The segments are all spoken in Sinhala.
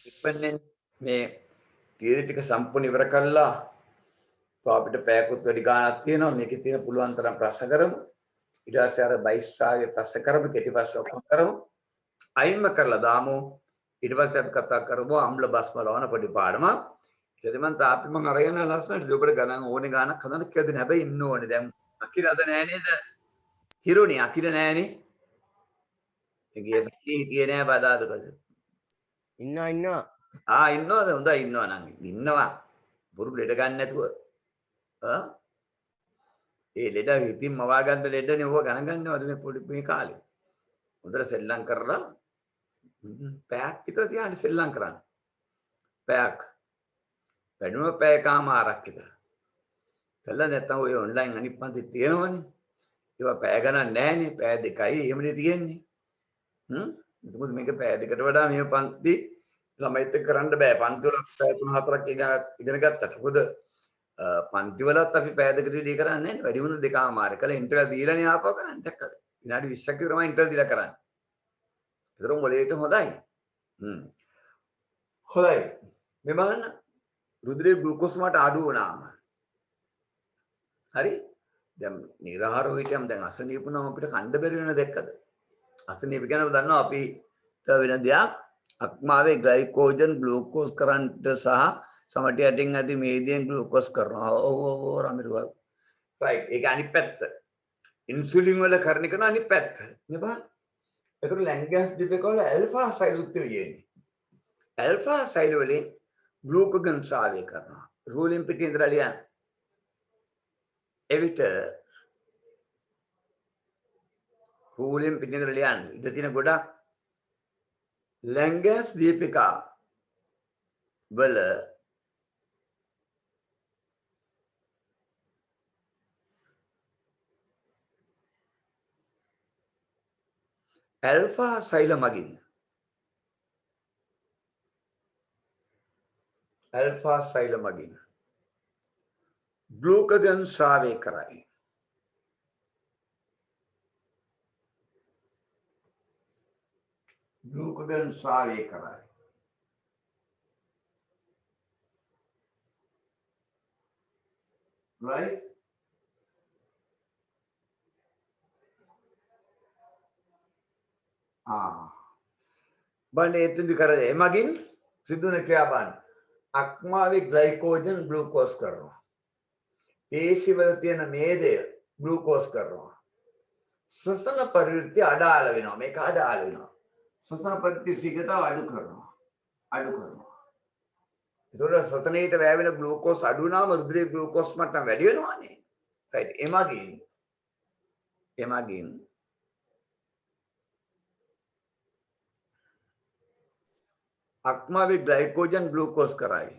ඉක්මනින් මේ තියරි ටික සම්පූර්ණ ඉවර කළා. તો අපිට පැයකුත් වැඩි ගාණක් තියෙනවා. මේකේ තියෙන පුළුවන් තරම් ප්‍රශ්න කරමු. ඊට පස්සේ අර බයිස්ටාවේ ප්‍රශ්න කරමු. කෙටි ප්‍රශ්න ඔක්කොම කරමු. අයින්ම කරලා දාමු. ඊට පස්සේ අපි කතා කරමු අම්ල බස්ම ලවන පොඩි පාඩමක්. ඊට මම තාපි මම අරගෙන ලස්සනට ඔබට ගණන් ඕනේ ගාණක් හදන්න කියලා දෙන්න. හැබැයි ඉන්න ඕනේ. දැන් අකිල අද නෑ නේද? හිරුනේ අකිල නෑනේ. ඒ ගියේ හිටියේ නෑ බදාදකද? ඉන්නවා ඉන්නවද? හොඳයි ඉන්නවා නම් ඉන්නවා. බුරු ලෙඩ ගන්න නැතුව. ඒ ලෙඩ ඉතින් මවා ගන්න ලෙඩනේ ඕව ගණන් ගන්නවද මේ පොඩි මේ කාලේ? හොඳට සෙල්ලම් කරලා පැයක් විතර තියාගෙන සෙල්ලම් කරන්න. පැයක්. වැඩිම පැයකමාරක් විතර. කළා නැත්තම් ඔය ඔන්ලයින් අනිත් පන්ති තියෙනවනේ. ඒවා පැය ගණන් නැහැනේ. පැය දෙකයි එහෙමනේ තියෙන්නේ. මොකද මේක පැය දෙකට වඩා මේ පන්ති ළමයිත් එක්ක කරන්න බෑ. පන්ති වල පැය 3-4ක් ඉගෙන ගත්තට. මොකද පන්ති වලත් අපි පැය දෙකට විතර කරන්නේ නැහැ. වැඩි වුණ දෙකමාර. කළා ඉන්ටර්වල් දීලානේ ආපහු කරන්නේ. දැක්කද? විනාඩි 20ක් විතර මම ඉන්ටර්වල් දීලා කරන්නේ. ඒතරම් මොලේට හොඳයි. හොඳයි. මේ බලන්න. රුධිරයේ ග්ලූකෝස් මට අඩු වුණාම. හරි? දැන් නිරාහාරව හිටියම දැන් අසනීප වුණාම අපිට කන්න බැරි වෙන දැක්කද? අසනීප ගැන දන්නවා අපිට වෙන දෙයක් අක්මාවේ ග්ලයිකෝජන් ග්ලූකෝස් කරන්ට් සහ සමටි යටින් ඇති මේදියෙන් ග්ලූකෝස් කරනවා. ඔව් රමිරුවා. රයිට්. ඒක අනිත් පැත්ත. ඉන්සුලින් වල කරන එක අනිත් පැත්ත. මේ බලන්න. ඒතර ලැන්ගෑන්ස් දීපේක වල ඇල්ෆා සෛලුත් තියෙන්නේ. ඇල්ෆා සෛල වලින් ග්ලූකෝගන් සාවය කරනවා. රූලින් පිටින් ඉඳලා ලියන්න. එවිට රූලින් පිටින් ඉඳලා ලියන්න. ඉඳ තියෙන ගොඩක් ලැන්ගෑන්ස් දීපිකා වල ඇල්ෆා සෛල මගින් ග්ලූකෝගන් ශ්‍රාවය කරයි. right? බලන්න එතෙන්දි කරේ එමගින් සිදුවන ක්‍රියා බලන්න. අක්මාවේ ග්ලයිකෝජන් ග්ලූකෝස් කරනවා. පේශිවල තියෙන මේදය ග්ලූකෝස් කරනවා. ශ්වසන පරිවෘත්ති අඩාල වෙනවා. මේක අඩාල වෙනවා. ශ්වසන පරිවෘත්ති ශීඝ්‍රතාව අඩු කරනවා. ඒතකොට ශ්වසනයේට වැවෙන ග්ලූකෝස් අඩු වුණාම රුධිරයේ ග්ලූකෝස් මට්ටම වැඩි වෙනවානේ. රයිට්. එමගින් අක්මාවේ ග්ලයිකෝජන් ග්ලූකෝස් කරයි.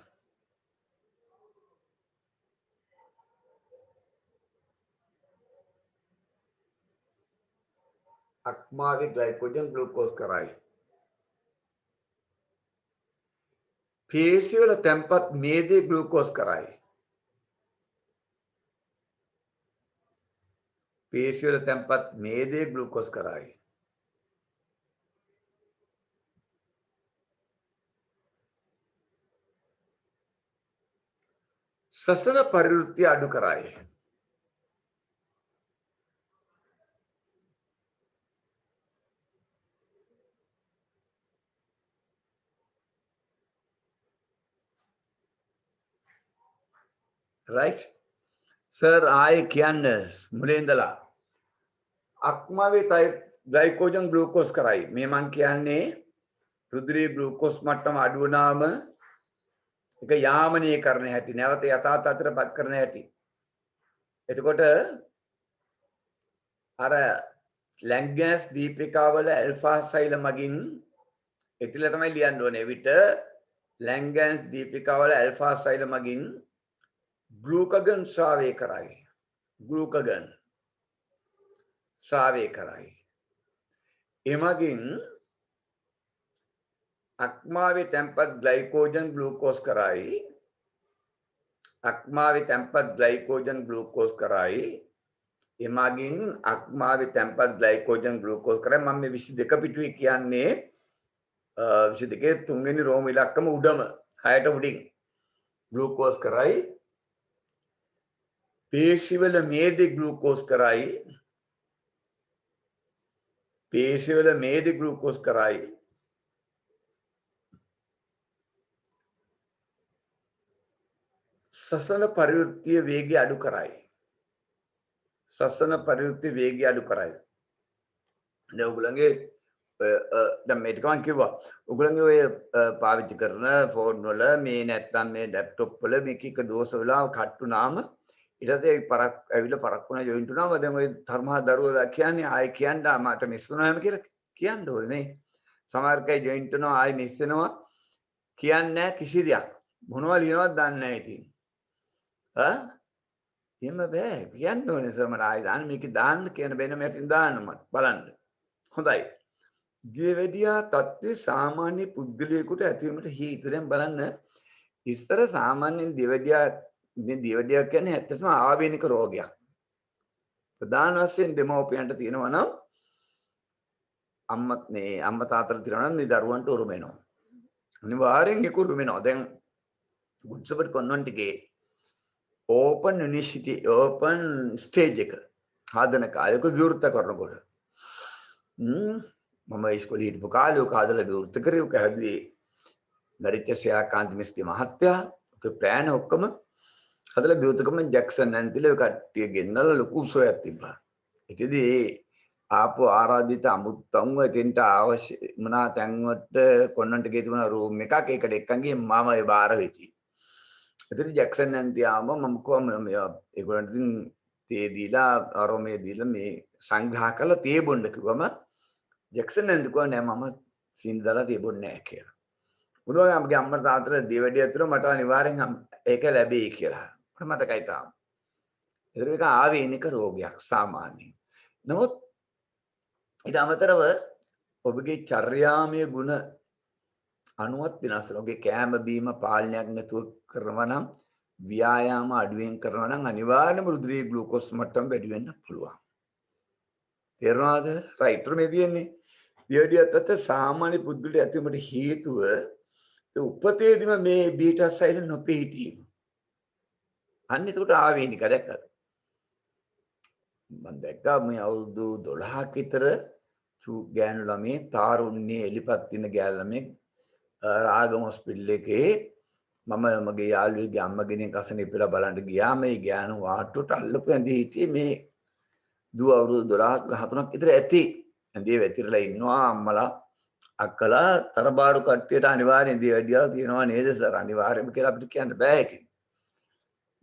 පේශිවල තැන්පත් මේදේ ග්ලූකෝස් කරයි. ශ්වසන පරිවෘත්ති අඩු කරයි. right? සර් ආයේ කියන්නේ මුලින් ඉඳලා අක්මාවේ ග්ලයිකෝජන් ග්ලූකෝස් කරයි. මේ මං කියන්නේ රුධිරයේ ග්ලූකෝස් මට්ටම අඩු වුණාම ඒක යාමනීය කරන හැටි, නැවත යථා තත්ත්වයටපත් කරන හැටි. එතකොට අර ලැන්ගෑන්ස් දීපිකාවල ඇල්ෆා සෛල මගින් එතිලා තමයි ලියන්න ඕනේ. විට ලැන්ගෑන්ස් දීපිකාවල ඇල්ෆා සෛල මගින් ග්ලූකෝගන් ශ්‍රාවය කරයි. එමගින් අක්මාවේ තැන්පත් ග්ලයිකෝජන් ග්ලූකෝස් කරයි. එමගින් අක්මාවේ තැන්පත් ග්ලයිකෝජන් ග්ලූකෝස් කරයි. මම මේ 22 පිටුවේ කියන්නේ 22 තුන්වෙනි රෝම ඉලක්කම උඩම 6ට උඩින් ග්ලූකෝස් කරයි පේශිවල මේදි ග්ලූකෝස් කරයි පේශිවල මේදි ග්ලූකෝස් කරයි සසන පරිවෘත්තිය වේගය අඩු කරයි සසන පරිවෘත්ති වේගය අඩු කරයි දැන් ඔයගොල්ලන්ගේ දැන් මේ ටික මම කිව්වා ඔයගොල්ලන්ගේ ඔය පාවිච්චි කරන ෆෝන් වල මේ නැත්තම් මේ ලැප්ටොප් වල මේක එක දෝෂ වෙලා කට්ටුනාම ඊට පස්සේ පරක් ඇවිල්ලා පරක් වුණා ජොයින්ට් වුණාම දැන් ඔය ධර්මහා දරුවෝ කියන්නේ ආයෙ කියන්න මට මිස් වුණාම කියලා කියන්න ඕනේ නේ සමහරකයි ජොයින්ට් වෙනවා ආයෙ මිස් වෙනවා කියන්නේ නැහැ කිසි දෙයක් මොනවා ලියනවද දන්නේ නැහැ ඉතින් එහෙම බෑ කියන්න ඕනේ සර් මට ආයෙ දාන්න මේක දාන්න කියන බෙන මැටින් දාන්න මට බලන්න හොඳයි දියවැඩියා තත්ත්වයේ සාමාන්‍ය පුද්ගලයෙකුට ඇතිවීමට හේතු දැන් බලන්න ඉස්සර සාමාන්‍යයෙන් දියවැඩියා කියන්නේ ඇත්තටම ආවේනික රෝගයක් ප්‍රධාන වශයෙන් දෙමව්පියන්ට තියෙනවා නම් අම්මා තාත්තලා තියෙනවා නම් මේ දරුවන්ට උරුම වෙනවා අනිවාර්යෙන් ඒක උරුම වෙනවා දැන් ගුඩ්සබට් කොන්වන්ට් එකේ ඕපන් යුනිවර්සිටි ඕපන් ස්ටේජ් එක හදන කාලයක විවෘත කරනකොට මම ඉස්කෝලේ හිටපු කාලේ ඔක හදලා විවෘත කරේ ඔක හැදුවේ නරිච්ච කාන්ති මිස්ති මහත්තයා ඔක ප්ලෑන් ඔක්කොම හදලා විවෘත කරන ජැක්සන් ඇන්තිලා කට්ටිය ගෙන්නලා ලොකු උත්සවයක් තිබ්බා ඒකෙදී ආපු ආරාධිත අමුත්තන්ව එතෙන්ට අවශ්‍ය මොනා තැන්වට කොන්වන්ට් එකේ තිබුණ රූම් එකක් ඒකට එක්කන් ගිහින් මම ඒ බාර වෙච්චි එතන ජැක්සන් ඇන්තියාම මම කොහොම ඒගොල්ලන්ට ඉතින් තේ දීලා ආරෝමේ දීලා මේ සංග්‍රහ කරලා තේ බොන්න කිව්වම ජැක්සන් ඇන්ති කිව්වා නෑ මම සීනි දාලා තේ බොන්නේ නෑ කියලා බුදුහාම අපගේ අම්මා තාත්තලා දියවැඩිය ඇතුළ මට අනිවාර්යෙන් ඒක ලැබෙයි කියලා මට මතකයි තාම ඒතර ඒක ආවේනික රෝගයක් සාමාන්‍යයෙන් නමුත් ඊට අමතරව ඔබගේ චර්යාමය ගුණ අනුවත් වෙනස් වෙනවා. ඔබගේ කෑම බීම පාලනයක් නැතුව කරනවා නම් ව්‍යායාම අඩුවෙන් කරනවා නම් අනිවාර්යයෙන්ම රුධිරයේ ග්ලූකෝස් මට්ටම වැඩි වෙන්න පුළුවන්. තේරුණාද? රයිට් මේ තියෙන්නේ. දියවැඩියත් සාමාන්‍ය පුද්ගලයාට ඇතිවීමට හේතුව උපතේදීම මේ බීටා සෛල නොපිහිටීම. අන්න ඒකට ආවේනික දැක්කද? මම දැක්කා මේ අවුරුදු 12ක විතර ගෑනු ළමයි තාරුණ්‍යයේ එලිපත් වෙන ගෑනු ළමයි රාගම හොස්පිටල් එකේ මම මගේ යාළුවෙක්ගේ අම්මගෙනින් කසනේ ඉපලා බලන්න ගියා මේ ගෑනු වාට්ටුවට අල්ලපු ඇඳේ හිටියේ මේ දුව අවුරුදු 12 13ක් විතර ඇති ඇඳේ වැතිරලා ඉන්නවා අම්මලා අක්කලා තරබාරු කට්ටියට අනිවාර්යෙන් දියවැඩියා තියෙනවා නේද සර් අනිවාර්යෙන්ම කියලා අපිට කියන්න බෑ ඒක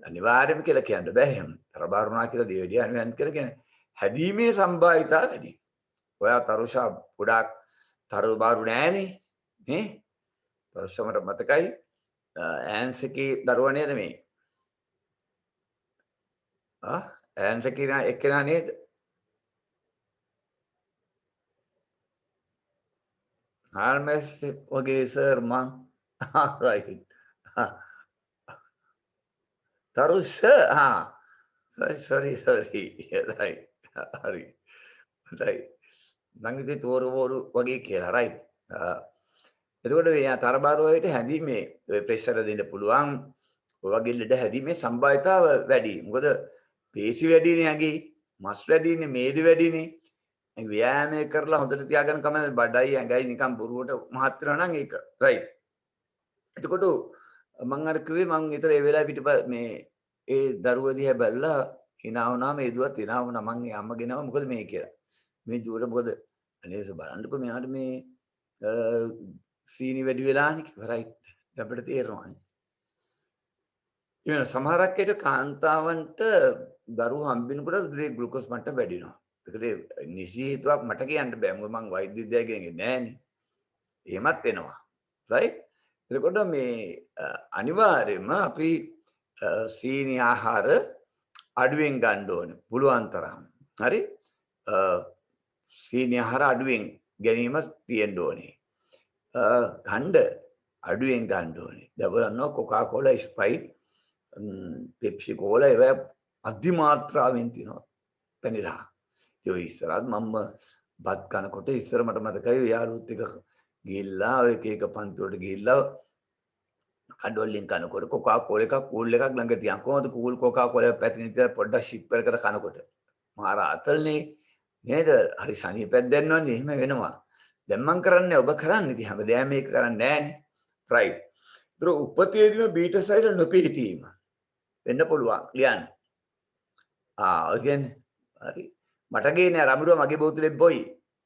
අනිවාර්යයෙන්ම කියලා කියන්න බෑ එහෙම. තරබාරුණා කියලා දියවැඩියා අනිවාර්යෙන් කියලා කියන්නේ හැදීමේ සම්භාවිතාව වැඩි. ඔයා තරුෂා ගොඩාක් තරබාරු නෑනේ නේ? තරුෂා මට මතකයි ඈන්ස්කී දරුවා නේද මේ? ඈන්ස්කී එක්කෙනා නේද? ආල්මස් වගේ සර් මං රයිට්. තරුෂ sorry right හරි right මං ඉතින් තෝරවරු වගේ කියලා right එතකොට මේ තරබාරු වලට හැදීමේ ප්‍රෙෂර් දෙන්න පුළුවන් ඔය වගේ ලෙඩ හැදීමේ සම්භාවිතාව වැඩි මොකද පේශි වැඩිනේ යගේ මස් වැඩිනේ මේදි වැඩිනේ ව්‍යායාමය කරලා හොඳට තියාගෙන කමන්නේ බඩයි ඇඟයි නිකන් බොරුවට මහත් වෙනවා නම් ඒක right එතකොට මං අර කිව්වේ මං ඊතර ඒ වෙලාවේ පිටප මේ ඒ දරුවා දිහා බැලලා hina වුණාම ඒ දුවත් hina වුණා මං ඒ අම්මගෙනව මොකද මේ කියලා මේ දුවට මොකද අනේස බලන්නකෝ මෙයාට මේ සීනි වැඩි වෙලානේ කිව්වා රයිට් අපිට තේරෙනවානේ ඊළඟ සමහරක් විට කාන්තාවන්ට දරුවෝ හම්බෙනකොට රුධිරයේ ග්ලූකෝස් මට්ටම වැඩි වෙනවා ඒකට නිසි හේතුවක් මට කියන්න බෑ මොකද මං වෛද්‍ය විද්‍යාවකින් නෑනේ එහෙමත් වෙනවා රයිට් එතකොට මේ අනිවාර්යයෙන්ම අපි සීනි ආහාර අඩුවෙන් ගන්න ඕනේ පුළුවන් තරම්. හරි? සීනි ආහාර අඩුවෙන් ගැනීම තියෙන්න ඕනේ. ඛණ්ඩ අඩුවෙන් ගන්න ඕනේ. දැන් බලන්න කොකා කෝලා ස්ප්‍රයිට් පෙප්සි කෝලා ඒවා අධි මාත්‍රාවෙන් තියෙනවා. පැනිරා. ඒ ඉස්සරහත් මම බත් කනකොට ඉස්සර මට මතකයි යාළුවොත් එක ගිහිල්ලා ඔය එක එක පන්ති වලට ගිහිල්ලා කඩවලින් කනකොට කොකා කෝලා එකක් කූල් එකක් ළඟ තියන් කොහොමද කූල් කොකා කෝලා පැතින ඉතින් පොඩ්ඩක් ෂිප් කර කනකොට මාර අතල්නේ නේද හරි සනීපයක් දැනනවනේ එහෙම වෙනවා දැන් මං කරන්නේ ඔබ කරන්නේ ඉතින් හැමදේම මේක කරන්නේ නැහනේ රයිට් ඒතර උපතේදීම බීටා සයිල නොපිහිටීම වෙන්න පුළුවන් ලියන්න ඔය කියන්නේ හරි මට ගේන්නේ රබුරුව මගේ බෝතලෙත් බොයි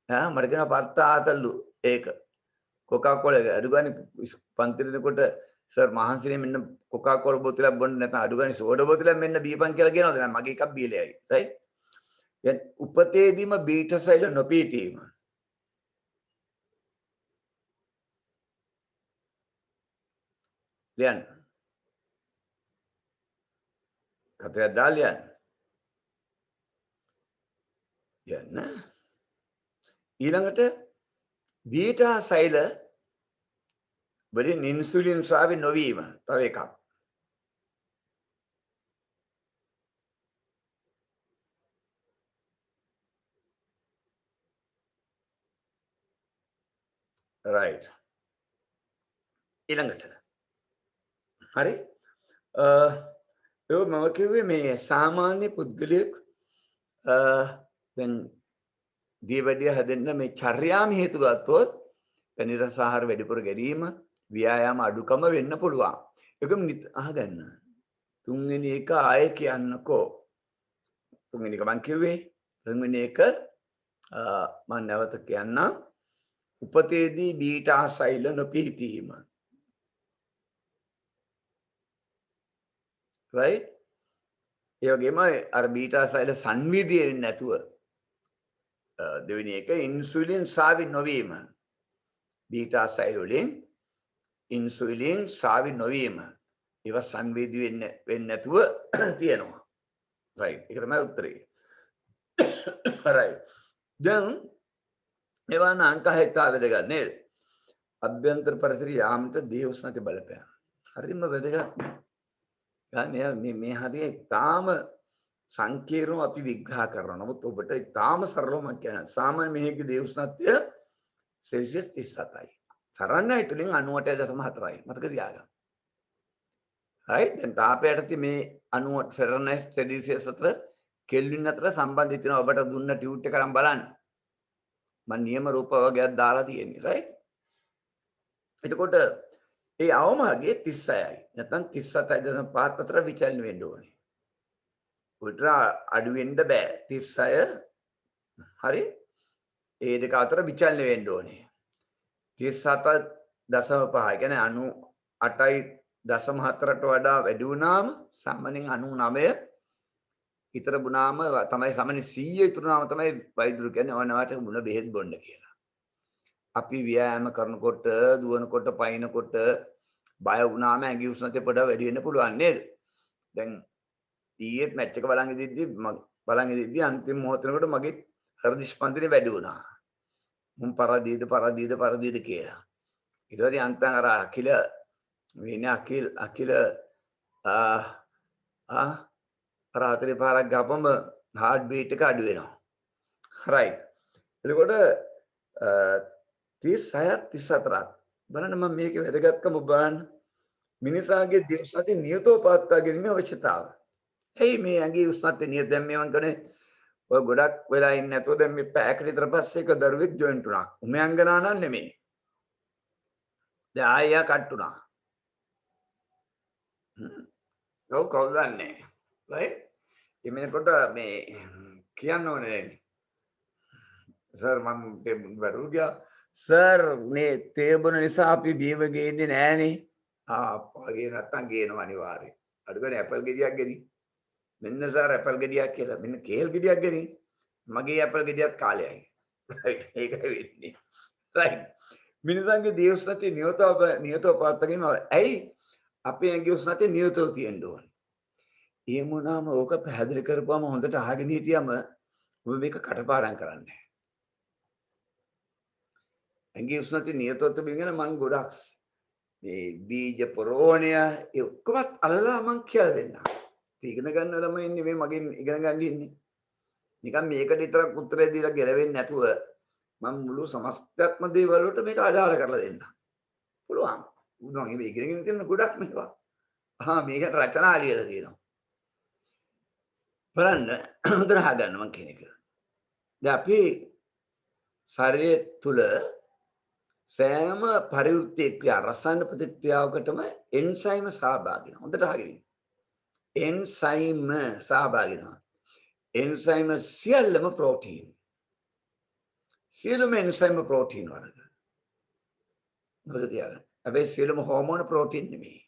මට කියනවා පත්තාතල්ලු ඒක කොකා කෝලා අඩු ගානේ පන්තිරේනකොට සර් මහන්සිනේ මෙන්න කොකා කෝලා බෝතලයක් බොන්න නැත්නම් අඩු ගානේ සෝඩා බෝතලයක් මෙන්න බීපන් කියලා කියනවද නැත්නම් මගේ එකක් බීලා යයි රයිට් දැන් උපතේදීම බීටා සෛල නොපීඨීම ලියන්න කතරයක් දාලා ලියන්න ඊළඟට බීටා සෛල වලින් ඉන්සුලින් ස්‍රාවි නොවීම තව එකක් රයිට් ඊළඟට හරි ඒක මම කිව්වේ මේ සාමාන්‍ය පුද්ගලයෙක් දැන් දීවැඩිය හැදෙන්න මේ චර්යාම හේතු ගත්තොත් පෙනිරස ආහාර වැඩිපුර ගැනීම ව්‍යායාම අඩුකම වෙන්න පුළුවන් ඒකම අහගන්න තුන්වෙනි එක ආයෙ කියන්නකෝ තුන්වෙනි එක මං කිව්වේ තුන්වෙනි එක මම නැවත කියන්නම් උපතේදී බීටා සෛල නොපිහිටීම right ඒ වගේම අර බීටා සෛල සංවේදී වෙන්නේ නැතුව දෙවෙනි එක ඉන්සුලින් ස්‍රාවි නොවීම බීටා සෛල වලින් ඉන්සුලින් ස්‍රාවි නොවීම ඒවා සංවේදී වෙන්නේ නැතුව තියෙනවා right ඒක තමයි උත්තරේ right දැන් මේවා අංක 6ට වැදගත් නේද අභ්‍යන්තර පරිසරය යාමට දේහ උෂ්ණත්වය බලපෑම හරිම වැදගත් මේ හරිය තාම සංකීර්ණව අපි විග්‍රහ කරනවා නමුත් ඔබට තාම සරලව මම කියනවා සාමාන්‍ය මේකේ දේහ උෂ්ණත්වය සෙල්සියස් 37යි ෆරන්හයිට් වලින් 98.4යි මතක තියාගන්න right දැන් තාපයට මේ 90 ෆරන්හයිට් සෙල්සියස් අතර කෙල්වින් අතර සම්බන්ධය තියෙනවා ඔබට දුන්න ටියුට් එක අරන් බලන්න මම නියම රූප වර්ගයක් දාලා තියෙන්නේ right එතකොට ඒ අවමාගේ 36යි නැත්නම් 37.5 අතර විචලන වෙන්න ඕනේ උඩට අඩු වෙන්න බෑ 36 හරි ඒ දෙක අතර විචලන වෙන්න ඕනේ 37.5 කියන්නේ 98.4ට වඩා වැඩි වුණාම සාමාන්‍යයෙන් 99 විතර වුණාම තමයි සාමාන්‍ය 100 ඉතුරු වුණාම තමයි වෛද්‍යරු කියන්නේ ඕනවට මුණ බෙහෙත් බොන්න කියලා. අපි ව්‍යායාම කරනකොට දුවනකොට පයින්නකොට බය වුණාම ඇඟි උෂ්ණත්වය පොඩ්ඩක් වැඩි වෙන්න පුළුවන් නේද? දැන් ඊයේත් මැච් එක බලන් ඉදිද්දි අන්තිම මොහොත වෙනකොට මගේ හෘද ස්පන්දනය වැඩි වුණා. මුන් පරදීද කියලා. ඊට පස්සේ අන්තං අර අකිල අර හතරේ පාරක් ගාපම හાર્ට් බීට් එක අඩු වෙනවා. රයිට්. එතකොට 36 34ක් බලන්න මම මේකේ වැදගත්කම බලන්න මිනිසාගේ දේහ උෂ්ණත්වය නියතව පවත්වා ගැනීම අවශ්‍යතාව. එයි මේ ඇඟේ උෂ්ණත්වය නියත දැන් මේ මම කියන්නේ ඔය ගොඩක් වෙලා ඉන්නේ නැතුව දැන් මේ පැයකට විතර පස්සේ එක දරුවෙක් ජොයින්ට් වුණා. උමයන්ගනා නම් නෙමෙයි. දැන් ආයෙ කට්ටුණා. ඔව් කවුද දන්නේ? right එමෙන්නකොට මේ කියන්න ඕනේ සර් මම බරු ගියා සර් මේ තේබුන නිසා අපි බීව ගේන්නේ නෑනේ අප්පාගේ නැත්තම් ගේනවා අනිවාර්යයෙන් අඩුගානේ ඇපල් ගෙඩියක් ගෙනි මෙන්න සර් ඇපල් ගෙඩියක් කියලා මෙන්න කේල් ගෙඩියක් ගෙනි මගේ ඇපල් ගෙඩියක් කාලයයි right ඒකයි වෙන්නේ right මිනිසන්ගේ දේහ උෂ්ණත්වය නියතව පවත්වාගෙන ඇයි අපේ ඇඟේ උෂ්ණත්වය නියතව තියෙන්න ඕනේ එහෙම වුණාම ඕක පැහැදිලි කරපුවම හොඳට අහගෙන හිටියම ඔබ මේක කටපාඩම් කරන්නේ. ඇඟේ උෂ්ණත්වය නියතව තිබෙන මම ගොඩක් මේ බීජ පොරෝණය ඒ ඔක්කොම අල්ලලා මම කියලා දෙන්නම්. ඉගෙන ගන්න ළමයි ඉන්නේ මේ මගෙන් ඉගෙන ගන්න ඉන්නේ. නිකන් මේකට විතරක් උත්තරේ දීලා ගැලවෙන්නේ නැතුව මම මුළු සමස්තයක්ම දේවල් වලට මේක අදාළ කරලා දෙන්න. පුළුවන්. බුදුන් මේ ඉගෙනගෙන තියෙන ගොඩක් මේවා. මේකට රචනා ලියලා තියෙනවා. බලන්න හොඳට අහගන්න මම කියන එක. දැන් අපි ශරීරය තුල සෑම පරිවෘත්ති ක්‍රියා රසායන ප්‍රතික්‍රියාවකටම එන්සයිම සහභාගී වෙනවා. හොඳට අහගෙන ඉන්න. එන්සයිම සහභාගී වෙනවා. එන්සයිම සියල්ලම ප්‍රෝටීන්. සියලුම එන්සයිම ප්‍රෝටීන් වර්ග. මොකද තියාගන්න. හැබැයි සියලුම හෝමෝන ප්‍රෝටීන් නෙමෙයි.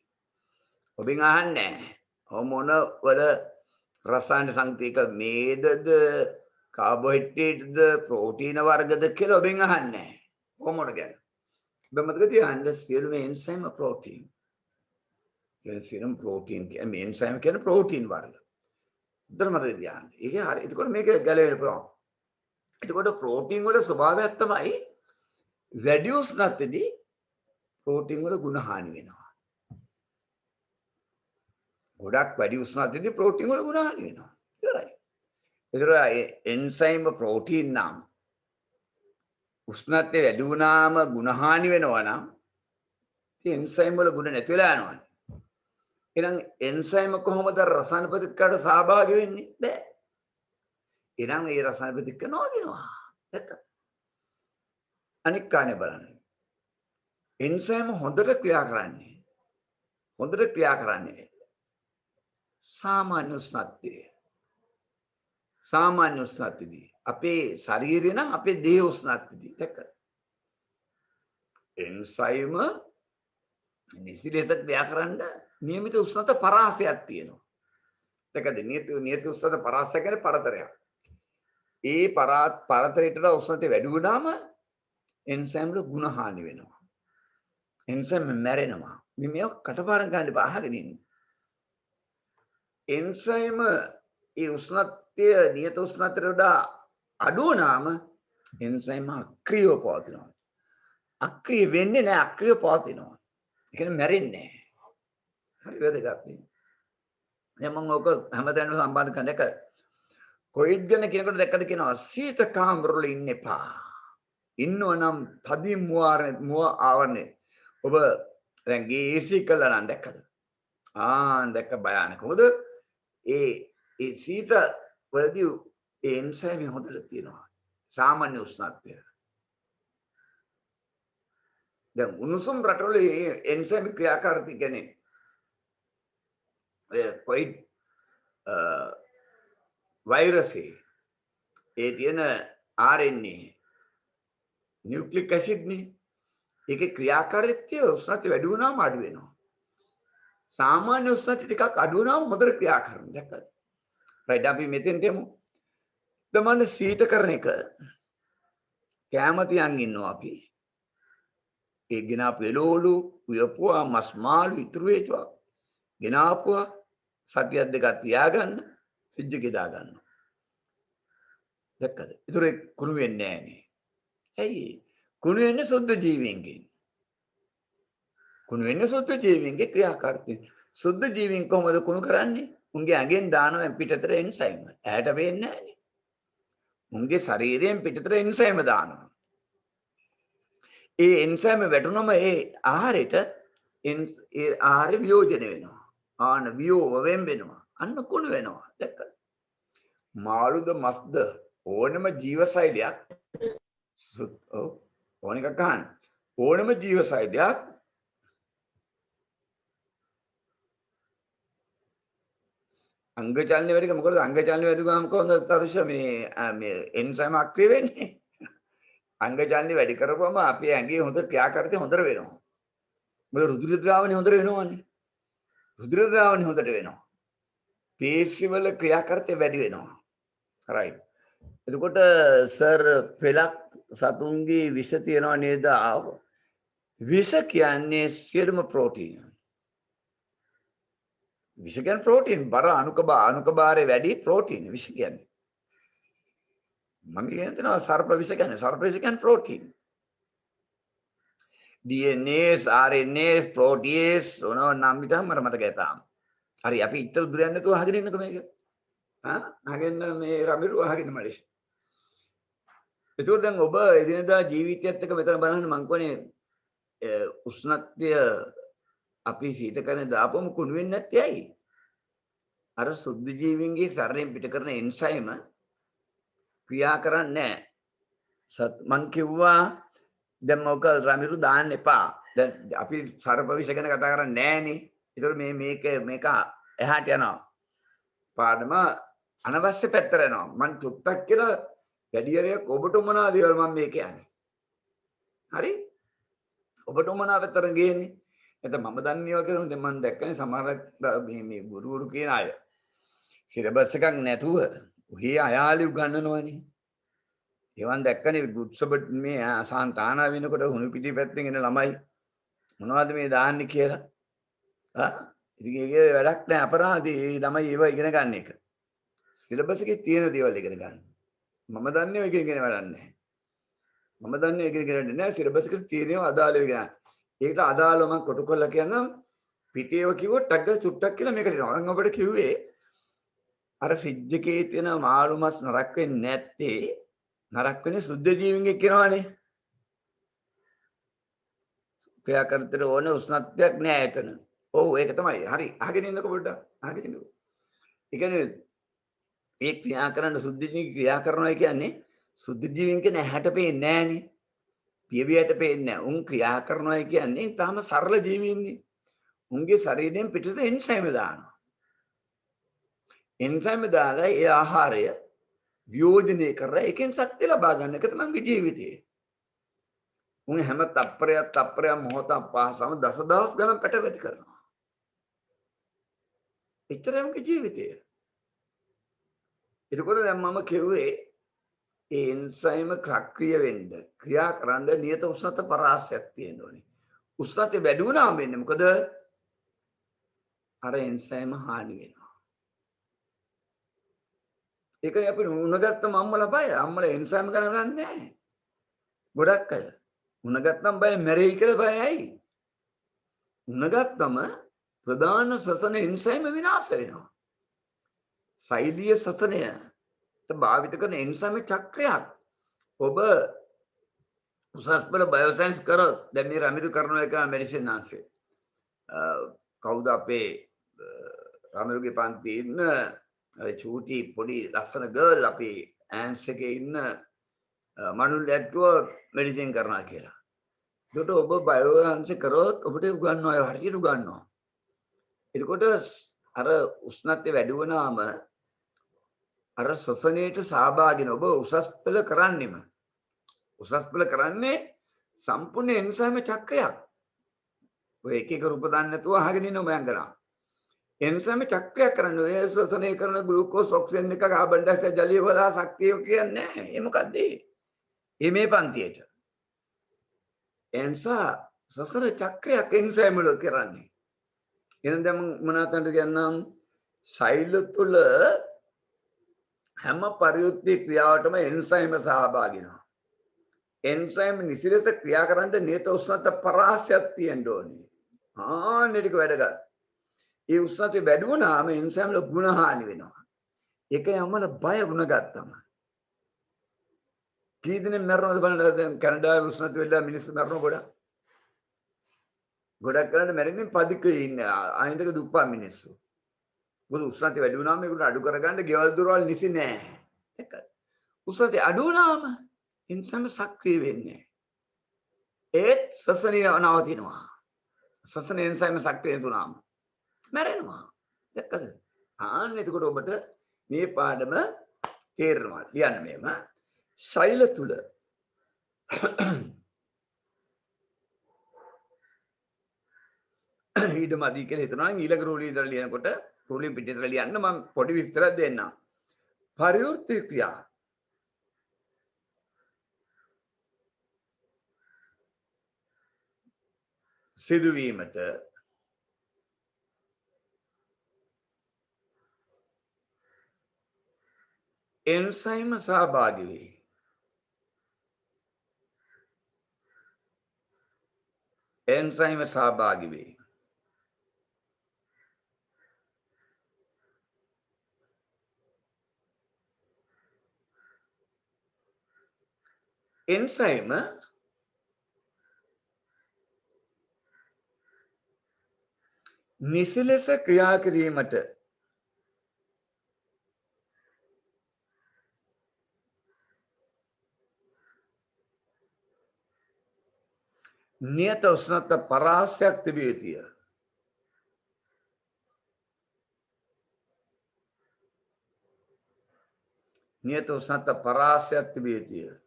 ඔබෙන් අහන්නේ හෝමෝන වල රසායන සංකේත මේදද කාබෝහයිඩ්‍රේට්ද ප්‍රෝටීන වර්ගද කියලා ඔබෙන් අහන්නේ හෝමෝන ගැන. ඔබ මතක තියාගන්න සියලුම එන්සයිම ප්‍රෝටීන්. සියලුම ප්‍රෝටීන් කියන්නේ එන්සයිම කියන්නේ ප්‍රෝටීන් වර්ග. උත්තර මතක තියාගන්න. ඒක හරි. එතකොට මේක ගැලවෙන්න පුළුවන්. එතකොට ප්‍රෝටීන් වල ස්වභාවයක් තමයි වැඩි උෂ්ණත්වයේදී ප්‍රෝටීන් වල ගුණ හානි වෙනවා. ගොඩක් වැඩි උෂ්ණත්වයේදී ප්‍රෝටීන් වල ගුණ හානි වෙනවා. ඉවරයි. ඒතර එන්සයිම ප්‍රෝටීන් නම් උෂ්ණත්වය වැඩි වුණාම ගුණ හානි වෙනවා නම් එන්සයිම වල ගුණ නැති වෙලා යනවා. එහෙනම් එන්සයිම කොහොමද රසායන ප්‍රතික්‍රියාවට සහභාගී වෙන්නේ? බෑ. එහෙනම් ඒ රසායන ප්‍රතික්‍රියා නොදිනවා. දැක්ක? අනික් කාණේ බලන්න. එන්සයිම හොඳට ක්‍රියා කරන්නේ සාමාන්‍ය උෂ්ණත්වයේ. සාමාන්‍ය උෂ්ණත්වයේදී අපේ ශරීරය නම් අපේ දේහ උෂ්ණත්වයේදී දැක්ක? එන්සයිම නිසිලෙස ක්‍රියා කරන්න නියමිත උෂ්ණත්ව පරාසයක් තියෙනවා. දැක්කද? නියත උෂ්ණත්ව පරාසය කියන්නේ පරතරයක්. ඒ පරතරයට උෂ්ණත්වය වැඩි වුණාම එන්සයිම් වල ගුණ හානි වෙනවා. එන්සයිම් මැරෙනවා. මේක කටපාඩම් ගන්න එපා අහගෙන ඉන්න. එන්සයිම ඒ උෂ්ණත්වය නියත උෂ්ණත්වයට වඩා අඩු වුණාම එන්සයිම අක්‍රියව පවතිනවා. අක්‍රිය වෙන්නේ නැහැ අක්‍රියව පවතිනවා. ඒ කියන්නේ මැරෙන්නේ නැහැ. හරි වැදගත් නේ. දැන් මම ඔක හැමදැනම සම්බන්ධ කරන එක කොවිඩ් ගැන කියනකොට දැක්කද කියනවා සීත කාමරවල ඉන්න එපා. ඉන්නවනම් තදින් මුව ආවරණය. ඔබ දැන් AC කළා නම් දැක්කද? දැක්ක භයානක. මොකද ඒ සීත වලදී ඒ එන්සයිම් හොඳට තියෙනවා. සාමාන්‍ය උෂ්ණත්වය. දැන් උණුසුම් රටවල එන්සයිම් ක්‍රියාකාරීත්වය කියන්නේ කොයිඩ් වෛරසයේ ඒ තියෙන RNA නියුක්ලික් ඇසිඩ් නේ. ඒකේ ක්‍රියාකාරීත්වය උෂ්ණත්වය වැඩි වුණාම අඩු වෙනවා. සාමාන්‍ය උෂ්ණත්වය ටිකක් අඩු වුණාම හොඳට ක්‍රියා කරනවා. දැක්කද? රයිට් අපි මෙතෙන්ට යමු. තමන්න සීත කරන එක කැම තියන් ඉන්නවා අපි. ඒ ගෙනාපු එළවලු, උයපුවා, මස් මාළු ඉතුරු වෙච්වා. ගෙනාපුවා සතියක් දෙකක් තියාගන්න ෆ්‍රිජ් එකේ දාගන්න. දැක්කද? ඒතර කුණු වෙන්නේ නැහැ නේ. ඇයි? කුණු වෙන්නේ සුද්ධ ජීවීන්ගෙන්. කුණු වෙන්නේ සුද්ධ ජීවීන්ගේ ක්‍රියාකාරීත්වය. සුද්ධ ජීවීන් කොහොමද කුණු කරන්නේ? උන්ගේ ඇඟෙන් දානවා පිටතට එන්සයිම්. ඇහැට වෙන්නේ නැහැ නේ. උන්ගේ ශරීරයෙන් පිටතට එන්සයිම් දානවා. ඒ එන්සයිම් වැටුනම ඒ ආහාරයට ඒ ආහාරය වියෝජනය වෙනවා. වියෝව වෙනවා. අන්න කුණු වෙනවා. දැක්කද? මාළුද මස්ද ඕනම ජීවසෛලයක් ඕන එකක් ගන්න. ඕනම ජීවසෛලයක් අංග චලනය වැඩි කම මොකද අංග චලනය වැඩි ගාම කොහොමද තරුෂ මේ එන්සයිම් අක්‍රිය වෙන්නේ? අංග චලනය වැඩි කරපුවම අපේ ඇඟේ හොඳ ක්‍රියාකාරීත්වය හොඳට වෙනවා. මොකද රුධිර ද්‍රාවණය හොඳට වෙනවනේ. රුධිර ද්‍රාවණය හොඳට වෙනවා. පේශි වල ක්‍රියාකාරීත්වය වැඩි වෙනවා. රයිට්. එතකොට සර් පෙලක් සතුන්ගේ විෂ තියනවා නේද? විෂ කියන්නේ සියලුම ප්‍රෝටීන්. විෂ කියන්නේ ප්‍රෝටීන් බර අණුකභාරය වැඩි ප්‍රෝටීන් විෂ කියන්නේ. මම කියනවා සර්ප විෂ කියන්නේ ප්‍රෝටීන්. DNAs, RNAs, protease ඕනව නම් විතරම මට මතකයි තාම. හරි අපි ඉතර දුර යන්න නැතුව අහගෙන ඉන්නකෝ මේක. අහගෙන මේ රමිරු අහගෙන මලේෂ. ඒකෝට දැන් ඔබ එදිනෙදා ජීවිතයත් එක්ක මෙතන බලන්න මං කියන්නේ උෂ්ණත්වය අපි සීතකරනේ දාපුවම කුණු වෙන්නේ නැත්තේ ඇයි? අර සුද්ධ ජීවීන්ගේ ශරීරයෙන් පිට කරන එන්සයිම ක්‍රියා කරන්නේ නැහැ. මං කිව්වා දැන් මොක රමිරු දාන්න එපා. දැන් අපි සර්ප විෂ ගැන කතා කරන්නේ නැහනේ. ඒතකොට මේක එහාට යනවා. පාඩම අනවශ්‍ය පැත්තට යනවා. මං චුට්ටක් කියලා වැඩිහරියක් ඔබට මොනවාද කියලා මම මේ කියන්නේ. හරි? ඔබට මොනවා පැත්තට ගේන්නේ? නැත්නම් මම දන්නේ ඒවා කියලා දැන් මම දැක්කනේ සමහර මේ ගුරුවරු කියන අය. සිලබස් එකක් නැතුව ඔහේ අයාලි උගන්වනවනේ. ඒවන් දැක්කනේ ගුඩ්සබ මේ සාන්තානා වෙනකොට හුණු පිටි පැත්තෙන් එන ළමයි මොනවද මේ දාන්නේ කියලා. ඉතින් ඒකේ වැඩක් නැහැ අපරාධී ඒ ළමයි ඒව ඉගෙන ගන්න එක. සිලබස් එකේ තියෙන දේවල් ඉගෙන ගන්න. මම දන්නේ ඔය ඉගෙන වැඩක් නැහැ. මම දන්නේ ඒක ඉගෙන නැහැ සිලබස් එකේ තියෙනවා අදාළව ඉගෙන. ඒකට අදාළව මම කොටු කරලා කියන්නම් පිටේව කිව්වොත් ටග්ග චුට්ටක් කියලා මේකට එනවා. මම ඔබට කිව්වේ අර ෆ්‍රිජ් එකේ තියෙන මාළු මස් නරක් වෙන්නේ නැත්තේ නරක් වෙන්නේ සුද්ධ ජීවීන්ගේ කියනවානේ. ක්‍රියා කරතර ඕනේ උෂ්ණත්වයක් නෑ එතන. ඔව් ඒක තමයි. හරි. අහගෙන ඉන්නකො පොඩ්ඩක්. අහගෙන ඉන්නකො. ඒ කියන්නේ මේ ක්‍රියා කරන සුද්ධ ජීවීන් ක්‍රියා කරනවා කියන්නේ සුද්ධ ජීවීන් කියන ඇහැට පේන්නේ නෑනේ. පියවියට පේන්නේ නෑ. උන් ක්‍රියා කරනවා කියන්නේ තාම සරල ජීවීන්නේ. උන්ගේ ශරීරයෙන් පිටට එන්සයිම දානවා. එන්සයිම දාලා ඒ ආහාරය වියෝජනය කරලා ඒකෙන් ශක්තිය ලබා ගන්න එක තමයි ජීවිතය. උන් හැම තප්පරයක් මොහොතක් පාසම දසදහස් ගණන් පැටවැති කරනවා. එච්චරයි උන්ගේ ජීවිතය. එතකොට දැන් මම කිව්වේ ඒ එන්සයිම සක්‍රිය වෙන්න ක්‍රියා කරන්න නියත උෂ්ණත පරාසයක් තියෙන්න ඕනේ. උෂ්ණතය වැඩි වුණාම වෙන්නේ මොකද? අර එන්සයිම හානි වෙනවා. ඒකනේ අපි උණ ගත්තම අම්මලා බය. අම්මලා එන්සයිම ගණන් ගන්නේ නැහැ. ගොඩක් අය. උණ ගත්තම බය මැරෙයි කියලා බයයි. උණ ගත්තම ප්‍රධාන ශ්වසන එන්සයිම විනාශ වෙනවා. සෛලීය ශ්වසනයට භාවිත කරන එන්සයිම චක්‍රයක්. ඔබ උසස් පෙළ බයෝසයන්ස් කරොත් දැන් මේ රමිරු කරන එක මෙඩිසින් ආංශේ. කවුද අපේ රමිරුගේ පන්තියේ ඉන්න චූටි පොඩි ලස්සන ගර්ල් අපේ ඇන්ස් එකේ ඉන්න මනුල්ල ඇට්ටුව මෙඩිසින් කරනවා කියලා. ඒකට ඔබ බයෝසයන්ස් කරොත් ඔබට උගන්වනවා ඒ හරියට උගන්වනවා. එතකොට අර උෂ්ණත්වය වැඩි වුණාම අර ශ්වසනයේට සහභාගී වෙන ඔබ උසස් පෙළ කරන්නෙම උසස් පෙළ කරන්නේ සම්පූර්ණ එන්සයිම චක්‍රයක්. ඔය එක එක රූප දාන්න නැතුව අහගෙන ඉන්න මයංගනා. එන්සයිම චක්‍රයක් කරන්නේ ඔය ශ්වසනය කරන ග්ලූකෝස් ඔක්සිජන් එක කාබන් ඩයොක්සයිඩ් ජලීය වල ශක්තිය කියන්නේ නැහැ. ඒ මොකද්ද ඒ මේ පන්තියට. එන්සා ශ්වසන චක්‍රයක් එන්සයිම වල කරන්නේ. එහෙනම් දැන් මොනවාටද කියන්නම් සෛල තුල හැම පරිවෘත්ති ක්‍රියාවටම එන්සයිම සහභාගී වෙනවා. එන්සයිම නිසිලස ක්‍රියා කරන්න නියත උෂ්ණත පරාසයක් තියෙන්න ඕනේ. ආන්නේ ටික වැඩගත්. ඒ උෂ්ණතය වැඩි වුණාම එන්සයිම් වල ගුණහානි වෙනවා. ඒක යමල බය වුණ ගත්තම. කී දිනෙක මරනවද බලන්න දැන් කැනඩාවේ උෂ්ණතය වෙලා මිනිස්සු මරන ගොඩක්. ගොඩක් කරන්නේ මැරෙන්නේ පදිකේ ඉන්න අහිංසක දුප්පත් මිනිස්සු. මොකද උෂ්ණතය වැඩි වුණාම මේකට අඩු කරගන්න ගෙවල් දොරවල් නිසි නෑ. ඒක. උෂ්ණතය අඩු වුණාම එන්සයිම් සක්‍රිය වෙන්නේ. ඒත් ශ්වසනය නවතිනවා. ශ්වසන එන්සයිම් සක්‍රිය වුණාම මැරෙනවා. දැක්කද? ආන්න එතකොට ඔබට මේ පාඩම තේරෙනවා. ලියන්න මේම. ශෛල තුල ඊට මදි කියලා හිතනවා නම් ඊළඟ රූලිය ඉදලා ලියනකොට රූලිය පිටින් ලියන්න මම පොඩි විස්තරයක් දෙන්නම්. පරිවෘත්ති ක්‍රියා සිදුවීමට එන්සයිම සහභාගී වේ. එන්සයිම සහභාගී වේ. එන්සයිම නිසි ලෙස ක්‍රියා කිරීමට නියත උෂ්ණත්ව පරාසයක් තිබිය යුතුය. නියත උෂ්ණත්ව පරාසයක් තිබිය යුතුය.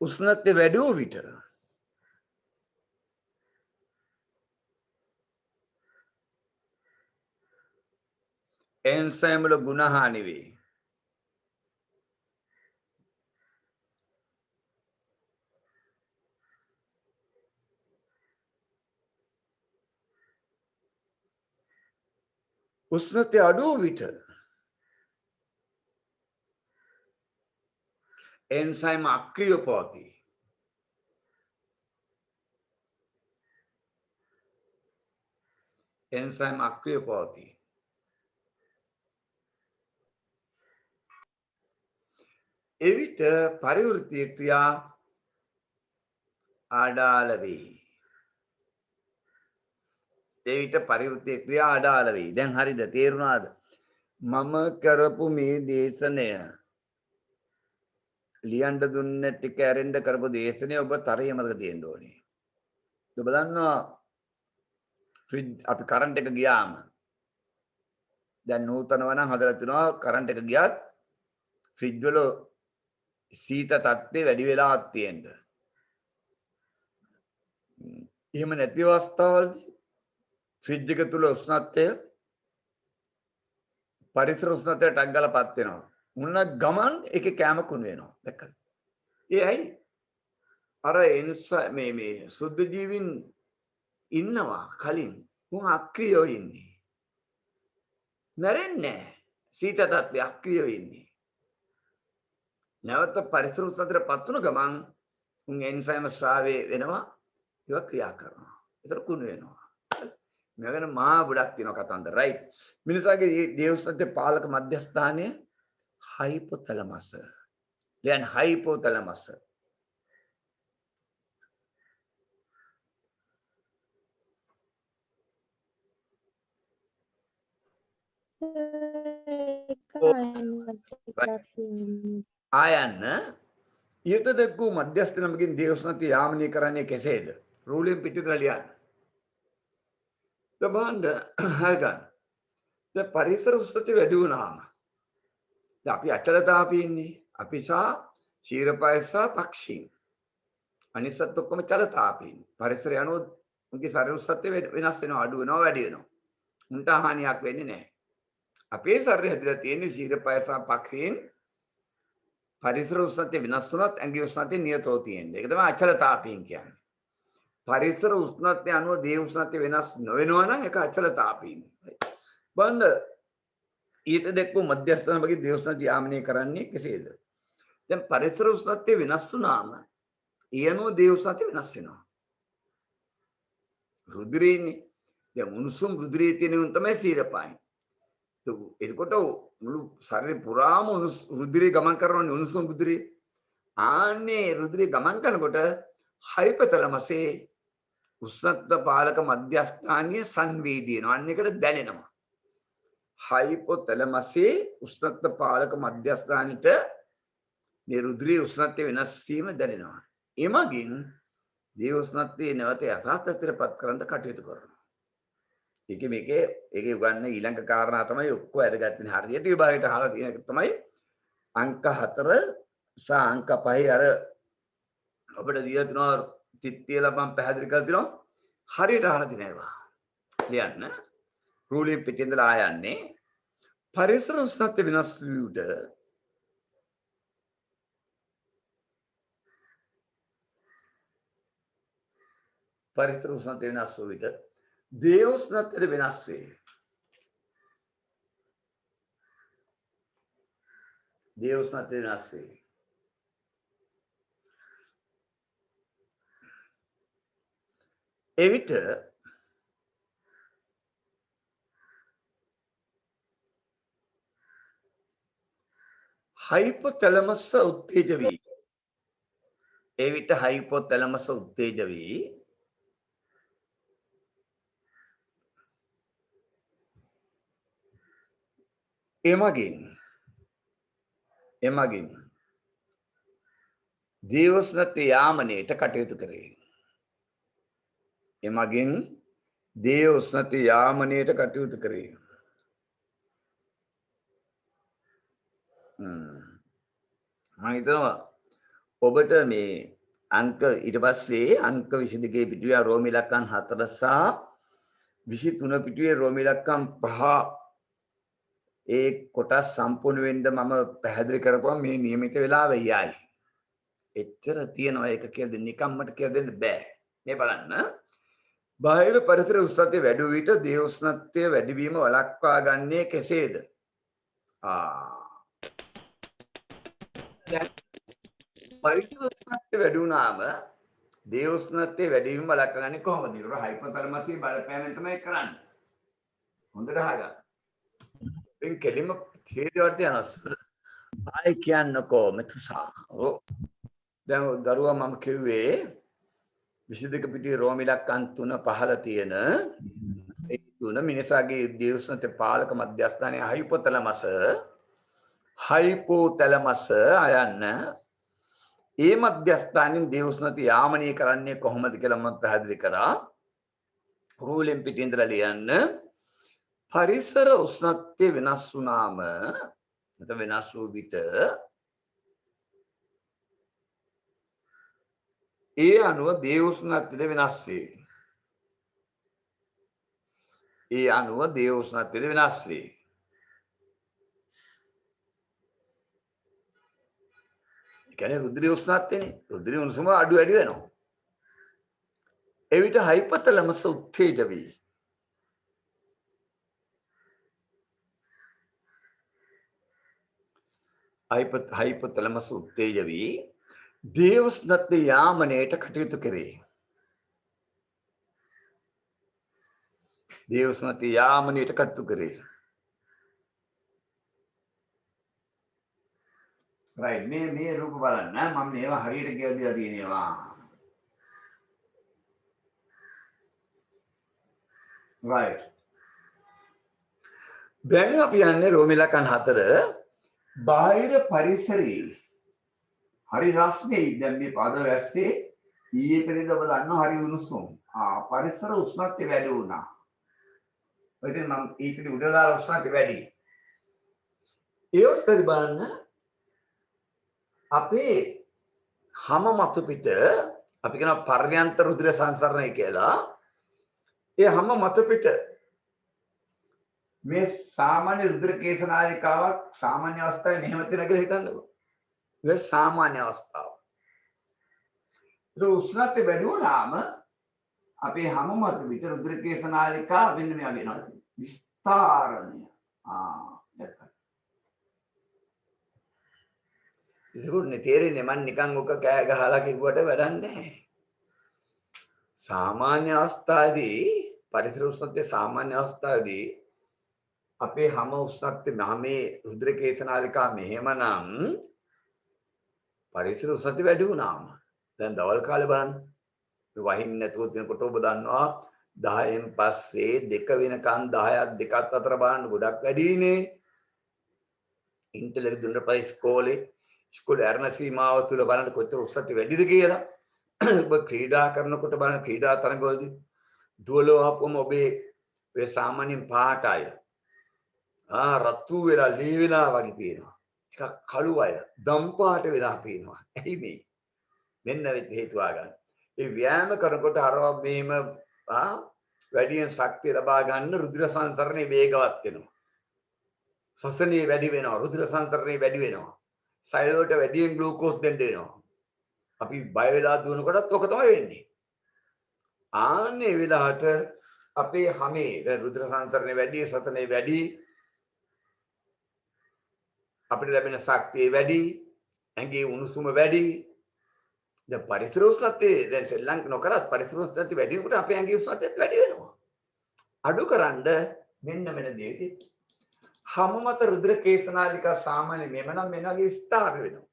උෂ්ණත්වය වැඩි වූ විට එන්සයිම් වල ගුණ හානි වේ. උෂ්ණත්වය අඩු වූ විට එන්සයිම් අක්‍රිය පවතී. එන්සයිම් අක්‍රිය පවතී. එවිට පරිවෘත්තීය ක්‍රියා අඩාල වේ. එවිට පරිවෘත්තීය ක්‍රියා අඩාල වේ. දැන් හරිද? තේරුණාද? මම කරපු මේ දේශනය ලියන්න දුන්න ටික ඇරෙන්න කරපු දේශනය ඔබ තරයේ මතක තියෙන්න ඕනේ. ඔබ දන්නවා ෆ්‍රිජ් අපි කරන්ට් එක ගියාම දැන් නූතනව නම් හදලා තිනවා කරන්ට් එක ගියත් ෆ්‍රිජ් වල සීත තත්ත්වය වැඩි වෙලාවක් තියෙන්න. එහෙම නැති අවස්ථාවලදී ෆ්‍රිජ් එක තුල උෂ්ණත්වය පරිසර උෂ්ණත්වයට ටක් ගාලා පත් වෙනවා. මුන්න ගමන් ඒකේ කැම කුණු වෙනවා. දැක්කද? ඒ ඇයි? අර මේ සුද්ධ ජීවීන් ඉන්නවා කලින් උන් අක්‍රියව ඉන්නේ. මැරෙන්නේ නැහැ. සීත තත්ත්වය අක්‍රියව ඉන්නේ. නැවත පරිසර උෂ්ණත්වයට පත් වුණ ගමන් උන් එන්සයිම ස්‍රාවය වෙනවා. ඒක ක්‍රියා කරනවා. ඒතර කුණු වෙනවා. මෙගෙන මහා ගොඩක් තියෙනවා කතන්දර රයිට්. මිනිසාගේ මේ දේවස්ත්‍ය පාලක මධ්‍යස්ථානය හයිපොතැලමස්. දැන් හයිපොතැලමස්. ආයන්න ඊට දක්වූ මධ්‍යස්ථ නමකින් දේවස්ත්‍ය යාමනය කරන්නේ කෙසේද? රූලෙන් පිටිතර ලියන්න. බලන්න හරිද? දැන් පරිසර උෂ්ණත්වය වැඩි වුණාම දැන් අපි අචල තාපයේ ඉන්නේ. අපි සහ ක්ෂීරපය සහ පක්ෂීන්. අනිත් සත් ඔක්කොම චල තාපයේ. පරිසරය අනුව උන්ගේ ශරීර උෂ්ණත්වය වෙනස් වෙනවා, අඩු වෙනවා, වැඩි වෙනවා. උන්ට හානියක් වෙන්නේ නැහැ. අපේ ශරීරය හැදිලා තියෙන්නේ ක්ෂීරපය සහ පක්ෂීන් පරිසර උෂ්ණත්වය වෙනස් වුණත් ඇඟේ උෂ්ණත්වය නියතව තියෙන්නේ. ඒක තමයි අචල තාපයෙන් කියන්නේ. පරිසර උෂ්ණත්වය අනුව දේහ උෂ්ණත්වය වෙනස් නොවෙනවා නම් ඒක අචල තාපයෙන්. බලන්න ඊට දැක්වූ මධ්‍යස්ථාන වගේ දේහ උෂ්ණත්වය යාමනය කරන්නේ කෙසේද? දැන් පරිසර උෂ්ණත්වය වෙනස් වුණාම ඒ අනුව දේහ උෂ්ණත්වය වෙනස් වෙනවා. රුධිරයනේ. දැන් උණුසුම් රුධිරයේ තියෙන උන් තමයි සීරපයින්. එතකොට මුළු ශරීරය පුරාම රුධිරය ගමන් කරනවානේ උණුසුම් රුධිරය. ආන්නේ රුධිරය ගමන් කරනකොට හයිපොතැලමසේ උෂ්ණත්ව පාලක මධ්‍යස්ථානීය සංවේදී වෙනවා. අන්න එකට දැනෙනවා. හයිපොතැලමසේ උෂ්ණත්ව පාලක මධ්‍යස්ථානෙට මේ රුධිරයේ උෂ්ණත්වය වෙනස් වීම දැනෙනවා. එමගින් දේහ උෂ්ණත්වයේ නැවත යථාර්ථයට කරන්න කටයුතු කරනවා. මේකේ උගන්න ඊළඟ කාරණා තමයි ඔක්කොම වැදගත්නේ. හරියට විභාගයට අහලා තියෙන එක තමයි අංක 4 සහ අංක 5 අර අපිට දීලා තිනවා තිත්තියලා මම පැහැදිලි කරලා තිනවා. හරියට අහලා තියෙන ඒවා. ලියන්න. රූලින් පිටින් ඉඳලා ආයන්නේ පරිසර උෂ්ණත්වය වෙනස් වූට පරිසර උෂ්ණත්වය වෙනස් වූ විට දේහ උෂ්ණත්වය වෙනස් වේ. දේහ උෂ්ණත්වය වෙනස් වේ. එවිට හයිපොතැලමස් උත්තේජ වී ඒ විට හයිපොතැලමස් උත්තේජ වී එමගින් දේවස්නත් යාමනයට කටයුතු කරේ. එමගින් දේවස්නත් යාමනයට කටයුතු කරේ. මම හිතනවා ඔබට මේ අංක ඊට පස්සේ අංක 22 පිටුවේ රෝම ඉලක්කම් 4 සහ 23 පිටුවේ රෝම ඉලක්කම් 5 ඒ කොටස් සම්පූර්ණ වෙන්න මම පැහැදිලි කරපුවා මේ નિયમિત වෙලාවෙ යයි. එච්චර තියනවා ඒක කියලා දෙන්න නිකම්මට කියලා දෙන්න බෑ. මේ බලන්න. බාහිර පරිසර උෂ්ණත්වය වැඩි වූ විට දේහ උෂ්ණත්වය වැඩිවීම වළක්වා ගන්නේ කෙසේද? පරිසර උෂ්ණත්වය වැඩි වුණාම දේහ උෂ්ණත්වය වැඩිවීම වළක්වා ගන්නේ කොහොමද? ඒක හයිපොතැලමස්ගේ බලපෑමෙන් තමයි කරන්නේ. හොඳට අහගන්න. ඉතින් කෙලිම තේරෙවට යනවා. ආයි කියන්නකෝ මෙතුසා. ඔව්. දැන් දරුවා මම කිව්වේ 22 පිටුවේ රෝම ඉලක්කම් 3 පහළ තියෙන ඒ තුන මිනිසාගේ දේහ උෂ්ණත්වය පාලක මධ්‍යස්ථානයේ හයිපොතැලමස් අයන්න ඒ මධ්‍යස්ථානින් දේහ උෂ්ණත්වය යාමනය කරන්නේ කොහොමද කියලා මම පැහැදිලි කරා. රූලෙන් පිටින් ඉඳලා ලියන්න. පරිසර උෂ්ණත්වය වෙනස් වුණාම නැත්නම් වෙනස් වූ විට ඒ අනුව දේහ උෂ්ණත්වය වෙනස් වේ. ඒ අනුව දේහ උෂ්ණත්වය වෙනස් වේ. ඒ කියන්නේ රුධිර උෂ්ණත්වයනේ. රුධිර උණුසුම අඩු වැඩි වෙනවා. එවිට හයිපොතැලමස් උත්තේජ වේ. හයිපොතැලමස් උත්තේජ වී දේහ උෂ්ණත්වය යාමනයට කටයුතු කරේ. දේහ උෂ්ණත්වය යාමනයට කටයුතු කරේ. රයිට් මේ රූප බලන්න මම මේවා හරියට කියලා දීලා තියෙනවා. රයිට්. දැන් අපි යන්නේ රෝම ඉලක්කම් 4 බාහිර පරිසරයේ හරි රස්නේ. දැන් මේ පද වැස්සේ ඊයේ පෙරේද ඔබ දන්නවා හරි උණුසුම්. පරිසර උෂ්ණත්වය වැඩි වුණා. ඉතින් මම ඊට උඩලා උෂ්ණත්වය වැඩි. ඒ ඔස්සේ බලන්න අපේ හැම මතු පිට අපි කියන පර්යන්ත රුධිර සංසරණය කියලා. ඒ හැම මතු පිට මේ සාමාන්‍ය රුධිර කේශනාලිකාවක් සාමාන්‍ය අවස්ථාවේ මෙහෙම තියෙනවා කියලා හිතන්නකෝ. ඒක සාමාන්‍ය අවස්ථාව. ඒක උෂ්ණත්වය වැඩි වුණාම අපේ හැම මතු පිට රුධිර කේශනාලිකා වෙන මෙයා වෙනවා. විස්තරණය. ඒකුන්නේ තේරෙන්නේ මම නිකන් ඔක කෑ ගහලා කිව්වට වැඩක් නැහැ. සාමාන්‍ය අවස්ථාවේදී පරිසර උෂ්ණත්වයේ සාමාන්‍ය අවස්ථාවේදී අපේ හැම උෂ්ණත්වයේ මේ රුධිර කේශනාලිකා මෙහෙමනම් පරිසර උෂ්ණත්වය වැඩි වුණාම දැන් දවල් කාලේ බලන්න වහින්න නැතුව දිනකොට ඔබ දන්නවා 10න් පස්සේ 2 වෙනකන් 10ක් 2ක් අතර බලන්න ගොඩක් වැඩිනේ. ඉන්ටර්නෙට් දුන්න පස්සේ ඉස්කෝලේ අරණ සීමාව තුල බලන්න කොච්චර උෂ්ණත්වය වැඩිද කියලා. ඔබ ක්‍රීඩා කරනකොට බලන්න ක්‍රීඩා තරඟවලදී දුවලවපුවම ඔබේ ඒ සාමාන්‍ය පාට අය රතු වෙලා ලී වෙලා වගේ පේනවා. ටිකක් කළු අය දම් පාට වෙලා පේනවා. ඇයි මේ? මෙන්න හේතුව ගන්න. ඒ ව්‍යායාම කරනකොට අරවා මෙහෙම වැඩියෙන් ශක්තිය ලබා ගන්න රුධිර සංසරණය වේගවත් වෙනවා. ශ්වසනය වැඩි වෙනවා. රුධිර සංසරණය වැඩි වෙනවා. සෛල වලට වැඩියෙන් ග්ලූකෝස් දෙන්න වෙනවා. අපි බය වෙලා දුවනකොටත් ඔක තමයි වෙන්නේ. ආන්නේ වෙලාවට අපේ හැමේ රුධිර සංසරණය වැඩි, ශ්වසනය වැඩි, අපිට ලැබෙන ශක්තිය වැඩි, ඇඟේ උණුසුම වැඩි. දැන් පරිසර උෂ්ණත්වය දැන් සෙල්ලම් නොකරත් පරිසර උෂ්ණත්වය වැඩි වෙනකොට අපේ ඇඟේ උෂ්ණත්වය වැඩි වෙනවා. අඩුකරන්න මෙන්න මෙන්න දේ හැම මත රුධිර කේශනාලිකා සාමාන්‍ය මෙමනම් මෙනගේ ස්ථාර වෙනවා.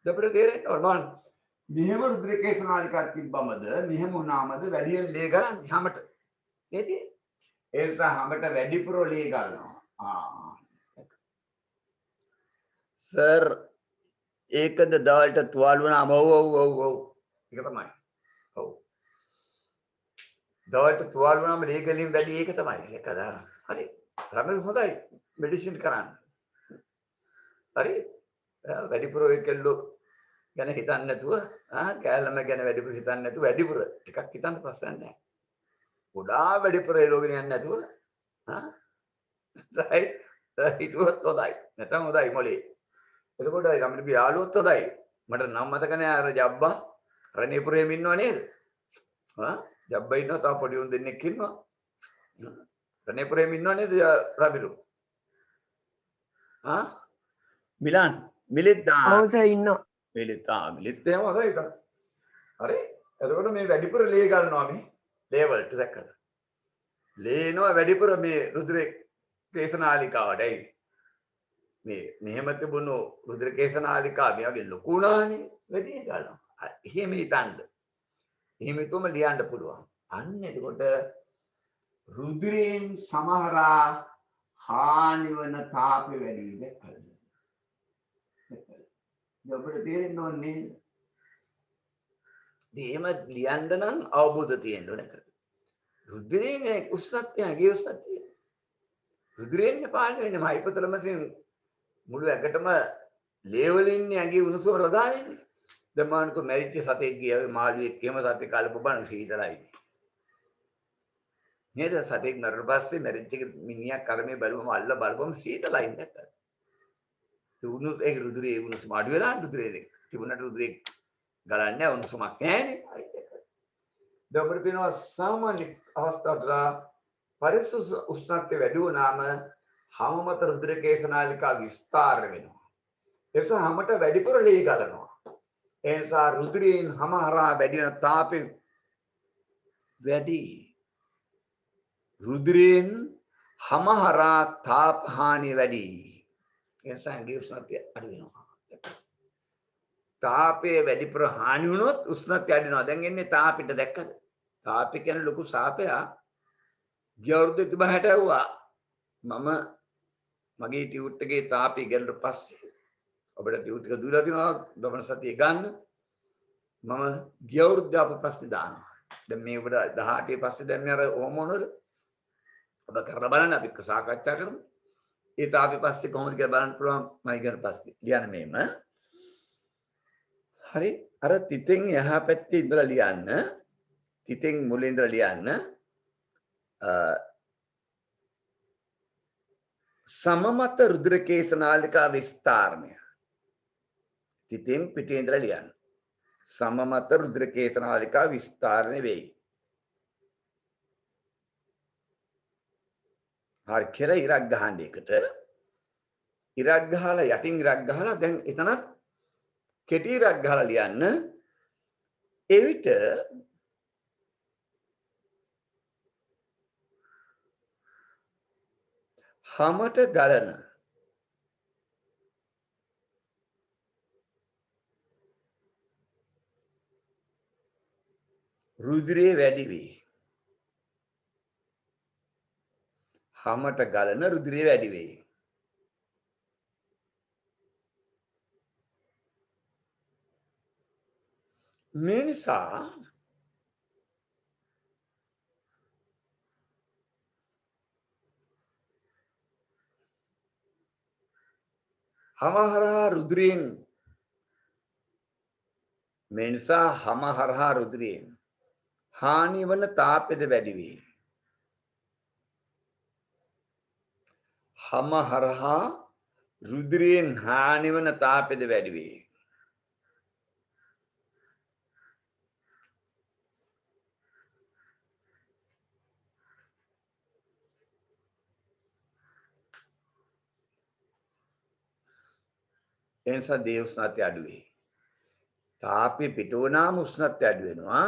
දෙපළ තේරෙන්න ඕන. මෙහෙම රුධිර කේශනාලිකාවක් තිබ්බමද මෙහෙම වුණාමද වැඩියෙන් ලේ ගන්නේ හැමට. නේද? ඒ නිසා හැමට වැඩිපුර ලේ ගන්නවා. සර් ඒකද දවල්ට තුවාල වුණාම ඔව් ඒක තමයි. ඔව්. දවල්ට තුවාල වුණාම ලේ ගැලීම වැඩි ඒක තමයි. ඒක දාන. හරි. රමල් හොඳයි. මෙඩිසින් කරන්න. හරි. වැඩිපුර ඔය කෙල්ලෝ ගැන හිතන්නේ නැතුව කෑල්ලම ගැන වැඩිපුර හිතන්නේ නැතුව වැඩිපුර ටිකක් හිතන්න ප්‍රශ්න නැහැ. ගොඩාක් වැඩිපුර එළවගෙන යන්නේ නැතුව හිතුවත් හොඳයි. නැත්නම් හොඳයි මොලේ. එතකොට ගමනේ යාළුවොත් හොඳයි. මට නම් මතක නෑ අර ජබ්බා රණේපුරේම ඉන්නව නේද? ජබ්බා ඉන්නවා තව පොඩි උන් දෙන්නෙක් ඉන්නවා. රණේපුරේම ඉන්නව නේද රබිරු? මිලන් මිලිත් ඔව් සර් ඉන්නවා. මිලිත් එහෙම හොඳයි ඒක. හරි. එතකොට මේ වැඩිපුර ලේ ගන්නවා මේ ලේවලට දැක්කද? ලේනවා වැඩිපුර මේ රුධිර කේශනාලිකාවටයි. මේ මෙහෙම තිබුණු රුධිර කේශනාලිකා මේ වගේ ලොකු වුණානේ වැඩි ගන්නවා. එහෙම හිතන්න. එහෙම හිතුවම ලියන්න පුළුවන්. අන්න එතකොට රුධිරයෙන් සමහරා හානි වන තාපය වැඩි දැක්කද? ඔබට තේරෙන්න ඕනේ. එහෙම ලියන්න නම් අවබෝධ තියෙන්න ඕනේ. රුධිරයේ උෂ්ණත්වය ඇගේ උෂ්ණත්වය. රුධිරයෙන් පාලනය වෙන්නේ හයිපොතලමසින් මුළු ඇඟටම ලේ වලින් ඇඟේ උණුසුම රඳා වෙන්නේ. දැන් මානක මැරිච්ච සතෙක් ගියා මාළුවෙක් එහෙම සතෙක් කාලේ බලන සීතලයි. නේද? සතෙක් මරණ පස්සේ මැරිච්ච මිනිහා කර්මයේ බලවම අල්ල බලපම සීතලයි දැක්කද? උණුස් ඒ රුධිරයේ උණුසුම අඩු වෙලා රුධිරයේ තිබුණට රුධිරේ ගලන්නේ උණුසුමක් නැහැනේ. දැන් අපිට පේනවා සාමාන්‍ය අවස්ථාවල පරිසුස් උෂ්ණත්වය වැඩි වුණාම හැම මත රුධිර කේශනාලිකා විස්තර වෙනවා. ඒ නිසා හැමට වැඩිපුර ලේ ගලනවා. ඒ නිසා රුධිරයෙන් හැම හරහා වැඩි වෙන තාපය වැඩි. රුධිරයෙන් හැම හරහා තාප හානිය වැඩි. ඒ නිසා ඇඟේ උෂ්ණත්වය අඩු වෙනවා. තාපයේ වැඩිපුර හානි වුණොත් උෂ්ණත්වය අඩු වෙනවා. දැන් එන්නේ තාපෙට දැක්කද? තාපය කියන්නේ ලොකු සාපයක්. ගියවුරුදු 60 ඇව්වා. මම මගේ ටියුට් එකේ තාපය ගැලුවට පස්සේ ඔබට ටියුට් එක දුවලා තිනවා දවන සතිය ගන්න. මම ගියවුරුද්ද අප ප්‍රශ්නේ දානවා. දැන් මේ ඔබට 18 පස්සේ දැන් මේ අර හෝමෝන වල ඔබ කරලා බලන්න අපි සාකච්ඡා කරමු. ඒ තාපය පස්සේ කොහොමද කියලා බලන්න පුළුවන් මම ඉගෙන පස්සේ. ලියන්න මේම. හරි. අර තිතෙන් එහා පැත්තේ ඉඳලා ලියන්න. තිතෙන් මුලින් ඉඳලා ලියන්න. සමමත රුධිර කේශනාලිකා විස්තරණය. තිතෙන් පිටේ ඉඳලා ලියන්න. සමමත රුධිර කේශනාලිකා විස්තරණය වෙයි. හරි කියලා ඉරක් ගහන්න එකට. ඉරක් ගහලා යටින් ඉරක් ගහලා දැන් එතනත් කෙටි ඉරක් ගහලා ලියන්න. එවිට හැමට ගලන රුධිරේ වැඩි වේ. හැමට ගලන රුධිරේ වැඩි වේ. මේ නිසා හමහරහා රුධිරයෙන් මේ නිසා හමහරහා රුධිරයෙන් හානි වන තාපෙද වැඩි වේ. හමහරහා රුධිරයෙන් හානි වන තාපෙද වැඩි වේ. ඒ නිසා දේ උෂ්ණත්වය අඩු වේ. තාපය පිට වුණාම උෂ්ණත්වය අඩු වෙනවා.